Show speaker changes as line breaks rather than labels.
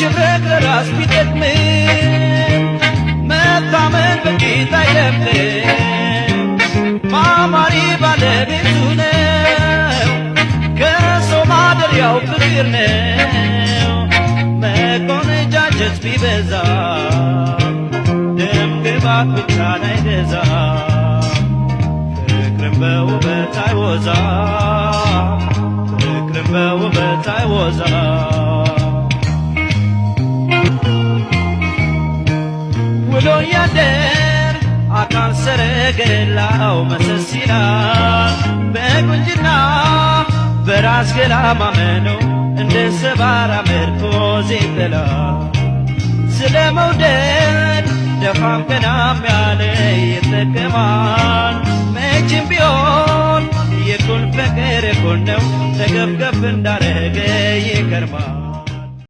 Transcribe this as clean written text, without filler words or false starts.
መሽብረቅ ለራስ ቢጠቅምም መታመን በጌታ አይደለም። ማማሪ ባለቤቱ ነው፣ ከሰው ማደሪያው ፍቅር ነው። መቆነጃጀት ቢበዛ ደም ግባት ብቻን አይገዛ። ፍቅርን በውበት አይወዛ፣ ፍቅርን በውበት አይወዛ። ውሎ ያደር አካል ሰረገላው መሰስ ይላል። በቁንጅና በራስ ገላ ማመነው እንደ ሰባራ ምርኮዝ ይጥላል። ስለ መውደድ ደፋም ቀናም ያለ ይጠቀማል። መቼም ቢሆን የኩል ፍቅር የኩል ነው፣ ተገብገብ እንዳረገ ይገርማል።